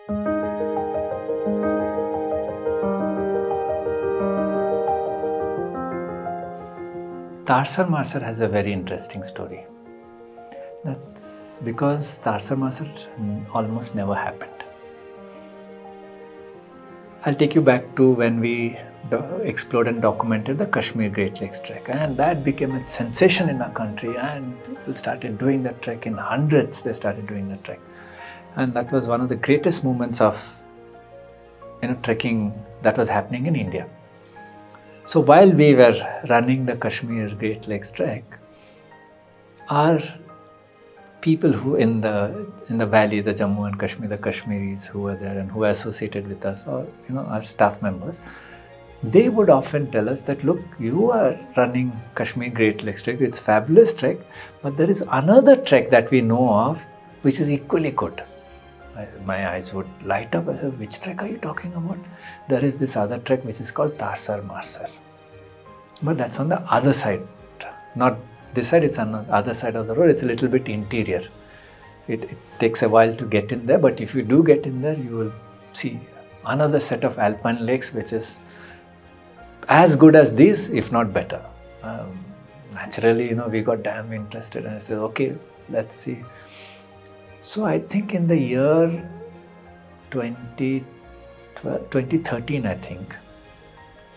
Tarsar Marsar has a very interesting story. That's because Tarsar Marsar almost never happened. I'll take you back to when we explored and documented the Kashmir Great Lakes Trek, and that became a sensation in our country, and people started doing that trek in hundreds. They started doing that trek, and that was one of the greatest moments of trekking that was happening in India. So while we were running the Kashmir Great Lakes Trek, our people who in the valley, the Jammu and Kashmir, the Kashmiris who were there and who were associated with us, or our staff members, they would often tell us that, look, you are running Kashmir Great Lakes Trek, it's fabulous trek, but there is another trek that we know of which is equally good. My eyes would light up. I said, which trek are you talking about? There is this other trek which is called Tarsar Marsar. But that's on the other side. Not this side, it's on the other side of the road. It's a little bit interior. It takes a while to get in there, but if you do get in there, you will see another set of alpine lakes which is as good as these, if not better. Naturally, we got damn interested, and I said, okay, let's see. So I think in the year 2013, I think,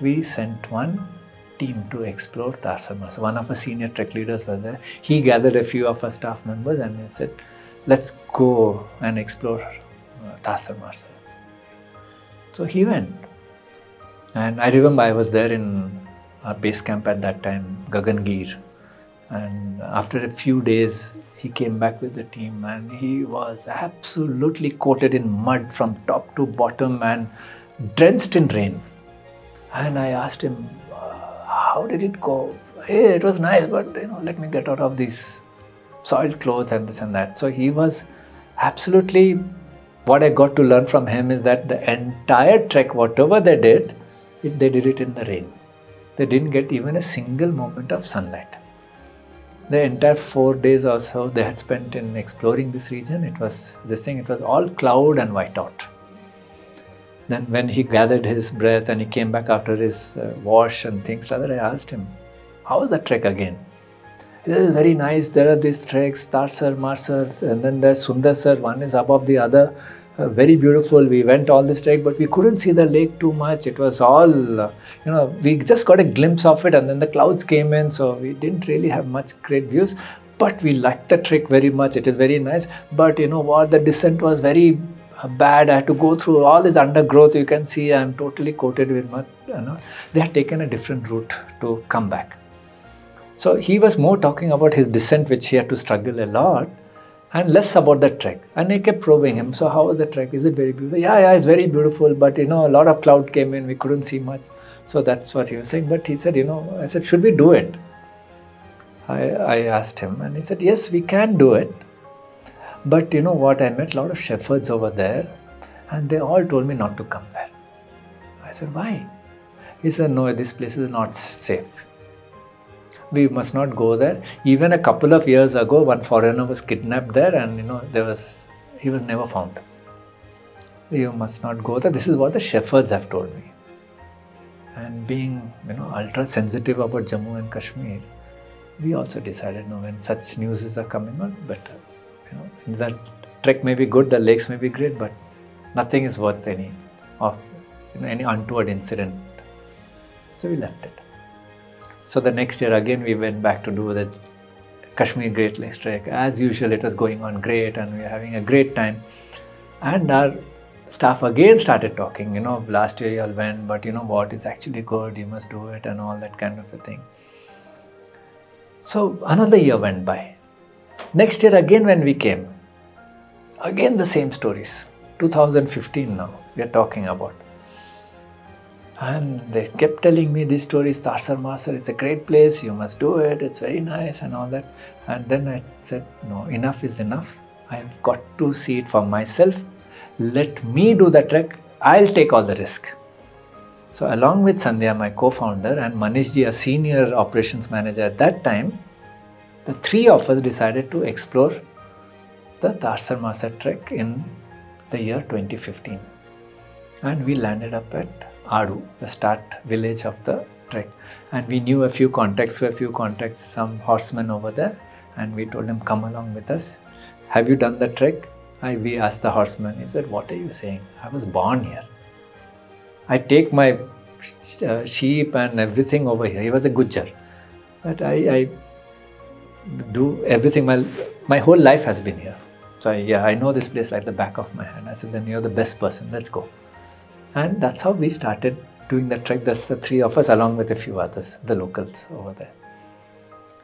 we sent one team to explore Tarsar Marsar. One of our senior trek leaders was there. He gathered a few of our staff members and he said, let's go and explore Tarsar Marsar. So he went. And I remember I was there in our base camp at that time, Gagangir. And after a few days, he came back with the team and he was absolutely coated in mud from top to bottom and drenched in rain. And I asked him, how did it go? Hey, it was nice, but let me get out of these soiled clothes and this and that. So he was absolutely, what I got to learn from him is that the entire trek, whatever they did it in the rain. They didn't get even a single moment of sunlight. The entire 4 days or so they had spent in exploring this region, it was all cloud and whiteout. Then when he gathered his breath and he came back after his wash and things like that, I asked him, how was the trek again? He said, it's very nice. There are these treks, Tarsar, Marsar, and then there's Sundarsar, one is above the other. Very beautiful. We went all this trek, but we couldn't see the lake too much. It was all, we just got a glimpse of it and then the clouds came in, so we didn't really have much great views. But we liked the trek very much. It is very nice. But you know what, the descent was very bad. I had to go through all this undergrowth. You can see I'm totally coated with mud. They had taken a different route to come back. So he was more talking about his descent, which he had to struggle a lot, and less about the trek. And I kept probing him. So how was the trek? Is it very beautiful? Yeah, it's very beautiful. But a lot of cloud came in. We couldn't see much. So that's what he was saying. But he said, I said, should we do it? I asked him, and he said, yes, we can do it. But you know what? I met a lot of shepherds over there, and they all told me not to come there. I said, why? He said, no, this place is not safe. We must not go there. Even a couple of years ago, one foreigner was kidnapped there, and he was never found. You must not go there. This is what the shepherds have told me. And being ultra sensitive about Jammu and Kashmir, we also decided, no, when such news are coming out, better. That trek may be good, the lakes may be great, but nothing is worth any untoward incident. So we left it. So the next year again we went back to do the Kashmir Great Lakes Trek. As usual, it was going on great and we were having a great time. And our staff again started talking, last year you all went, but you know what, it's actually good, you must do it and all that kind of a thing. So another year went by. Next year again when we came, again the same stories. 2015 now we are talking about. And they kept telling me these stories, Tarsar Marsar, it's a great place, you must do it, it's very nice and all that. And then I said, no, enough is enough. I've got to see it for myself. Let me do the trek, I'll take all the risk. So along with Sandhya, my co-founder, and Manishji, a senior operations manager at that time, the three of us decided to explore the Tarsar Marsar trek in the year 2015. And we landed up at Adu, the start village of the trek. And we knew a few contacts, some horsemen over there. And we told them, come along with us. Have you done the trek? We asked the horseman. He said, what are you saying? I was born here. I take my sheep and everything over here. He was a Gujjar. That I do everything. My whole life has been here. So yeah, I know this place like the back of my hand. I said, then you're the best person. Let's go. And that's how we started doing the trek. That's the three of us along with a few others, the locals over there.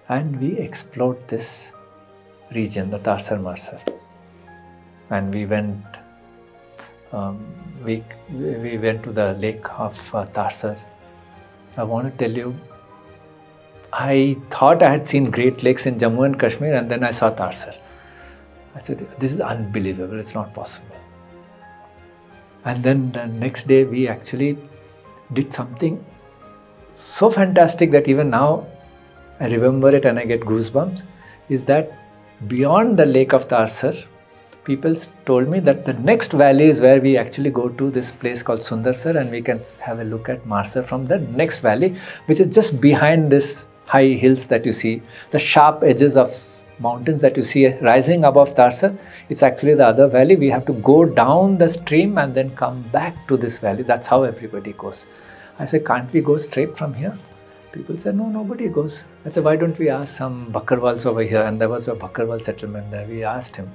And we explored this region, the Tarsar Marsar. And we went we went to the lake of Tarsar. I want to tell you, I thought I had seen Great Lakes in Jammu and Kashmir, and then I saw Tarsar. I said, this is unbelievable, it's not possible. And then the next day we actually did something so fantastic that even now I remember it and I get goosebumps, is that beyond the lake of Tarsar, people told me that the next valley is where we actually go to this place called Sundarsar, and we can have a look at Marsar from the next valley, which is just behind this high hills that you see, the sharp edges of mountains that you see rising above Tarsar. It's actually the other valley. We have to go down the stream and then come back to this valley. That's how everybody goes. I said, can't we go straight from here? People said, no, nobody goes. I said, why don't we ask some Bakarwals over here? And there was a Bakarwal settlement there. We asked him,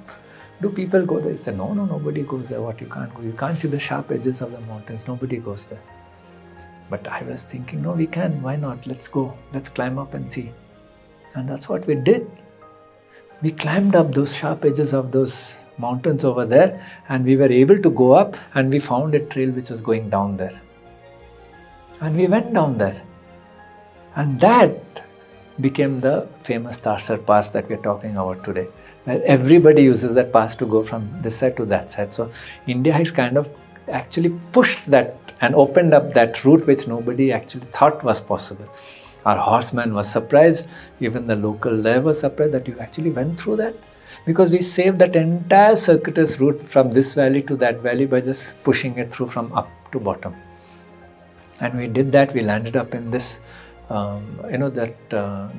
do people go there? He said, no, nobody goes there. What, you can't go? You can't see the sharp edges of the mountains. Nobody goes there. But I was thinking, no, we can. Why not? Let's go. Let's climb up and see. And that's what we did. We climbed up those sharp edges of those mountains over there, and we were able to go up, and we found a trail which was going down there. And we went down there. And that became the famous Tarsar Pass that we are talking about today. Everybody uses that pass to go from this side to that side. So Indiahikes kind of actually pushed that and opened up that route which nobody actually thought was possible. Our horseman was surprised, even the local there was surprised that you actually went through that. Because we saved that entire circuitous route from this valley to that valley by just pushing it through from up to bottom. And we did that. We landed up in this, the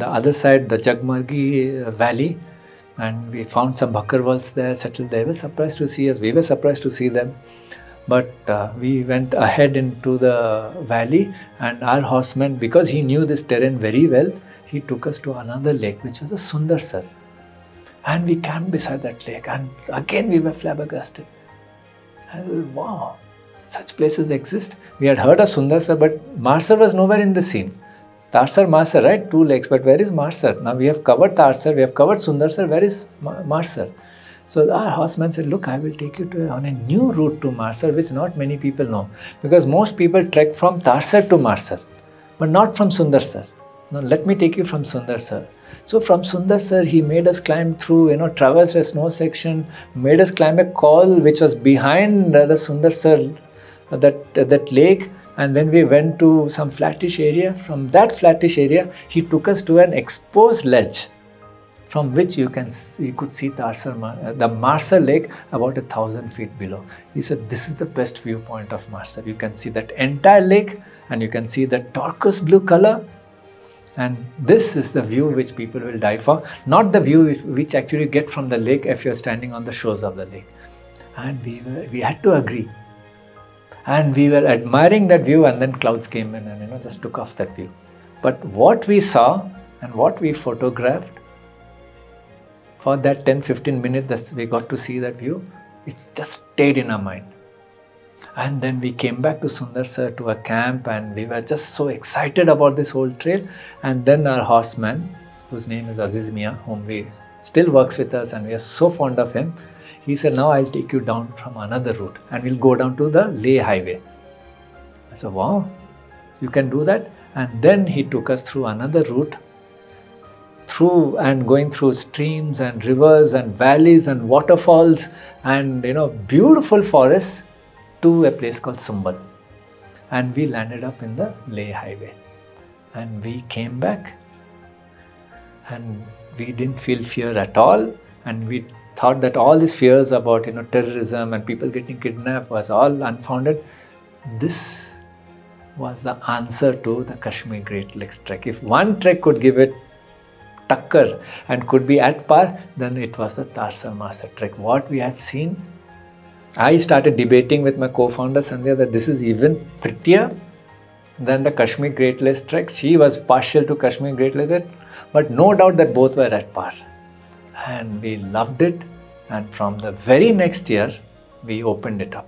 other side, the Jagmargi valley. And we found some Bakarwals there settled. They were surprised to see us. We were surprised to see them. But we went ahead into the valley, and our horseman, because he knew this terrain very well, he took us to another lake, which was a Sundarsar. And we camped beside that lake, and again we were flabbergasted. And wow, such places exist. We had heard of Sundarsar, but Marsar was nowhere in the scene. Tarsar, Marsar, right? Two lakes, but where is Marsar? Now we have covered Tarsar, we have covered Sundarsar, where is Marsar? So our horseman said, look, I will take you on a new route to Marsar, which not many people know. Because most people trek from Tarsar to Marsar, but not from Sundarsar. Now let me take you from Sundarsar. So from Sundarsar, he made us climb through, traverse a snow section, made us climb a col which was behind the Sundarsar, that lake. And then we went to some flattish area. From that flattish area, he took us to an exposed ledge, from which you could see Tarsar, the Marsar lake about 1,000 feet below. He said, this is the best viewpoint of Marsar. You can see that entire lake, and you can see the turquoise blue color. And this is the view which people will die for, not the view which actually you get from the lake if you're standing on the shores of the lake. And we had to agree. And we were admiring that view, and then clouds came in and just took off that view. But what we saw and what we photographed, for that 10-15 minutes we got to see that view, it just stayed in our mind. And then we came back to Sundarsar to a camp, and we were just so excited about this whole trail. And then our horseman, whose name is Aziz Mia, whom we still works with us, and we are so fond of him, he said, now I'll take you down from another route, and we'll go down to the Leh highway. I said, wow, you can do that? And then he took us through another route, going through streams and rivers and valleys and waterfalls and beautiful forests to a place called Sumbal. And we landed up in the Leh highway. And we came back, and we didn't feel fear at all. And we thought that all these fears about terrorism and people getting kidnapped was all unfounded. This was the answer to the Kashmir Great Lakes trek. If one trek could give it tucker and could be at par, then it was the Tarsar Marsar trek. What we had seen, I started debating with my co-founder Sandhya that this is even prettier than the Kashmir Great Lakes trek. She was partial to Kashmir Great Lakes, but no doubt that both were at par. And we loved it, and from the very next year we opened it up,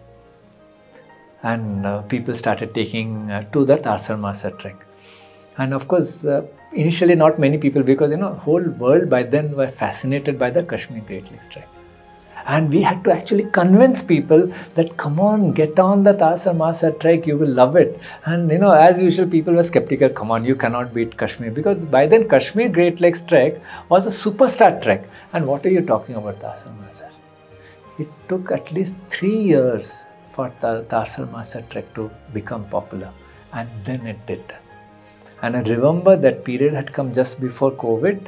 and people started taking to the Tarsar Marsar trek. And of course, initially not many people, because whole world by then were fascinated by the Kashmir Great Lakes trek. And we had to actually convince people that, come on, get on the Tarsar Marsar trek, you will love it. And as usual, people were skeptical, come on, you cannot beat Kashmir. Because by then, Kashmir Great Lakes trek was a superstar trek. And what are you talking about Tarsar Marsar? It took at least 3 years for the Tarsar Marsar trek to become popular. And then it did. And I remember that period had come just before COVID,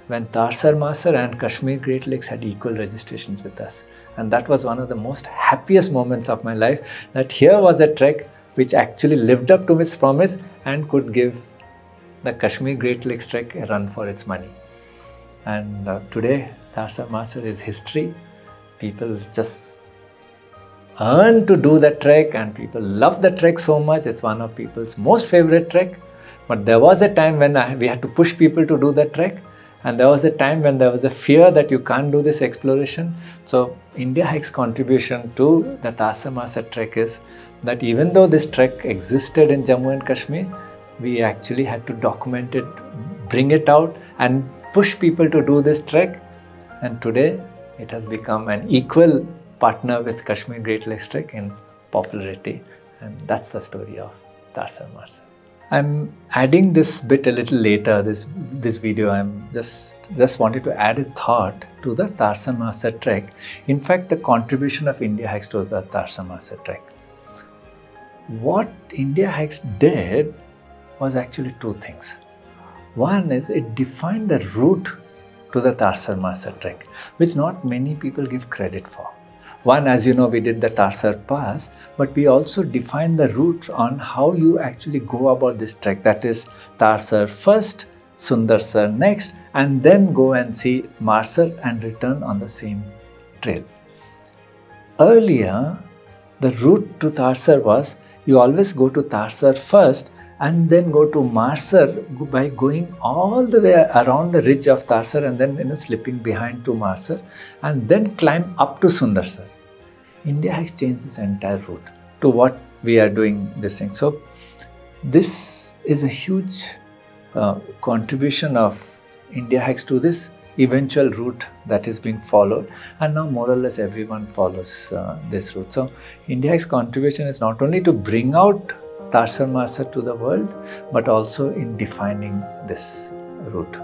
when Tarsar Marsar and Kashmir Great Lakes had equal registrations with us. And that was one of the most happiest moments of my life, that here was a trek which actually lived up to its promise and could give the Kashmir Great Lakes trek a run for its money. And today, Tarsar Marsar is history. People just earn to do the trek, and people love the trek so much. It's one of people's most favorite trek. But there was a time when we had to push people to do the trek. And there was a time when there was a fear that you can't do this exploration. So Indiahikes' contribution to the Tarsar Marsar trek is that even though this trek existed in Jammu and Kashmir, we actually had to document it, bring it out, and push people to do this trek. And today it has become an equal partner with Kashmir Great Lakes trek in popularity. And that's the story of Tarsar Marsar. I'm adding this bit a little later, this video. I'm just wanted to add a thought to the Tarsar Marsar trek. In fact, the contribution of Indiahikes to the Tarsar Marsar trek. What Indiahikes did was actually two things. One is it defined the route to the Tarsar Marsar trek, which not many people give credit for. One, as you know, we did the Tarsar Pass, but we also defined the route on how you actually go about this trek. That is, Tarsar first, Sundarsar next, and then go and see Marsar and return on the same trail. Earlier, the route to Tarsar was, you always go to Tarsar first and then go to Marsar by going all the way around the ridge of Tarsar and then slipping behind to Marsar, and then climb up to Sundarsar. Indiahikes changed this entire route to what we are doing this thing. So this is a huge contribution of Indiahikes to this eventual route that is being followed, and now more or less everyone follows this route. So Indiahikes' contribution is not only to bring out Tarsar Marsar to the world, but also in defining this route.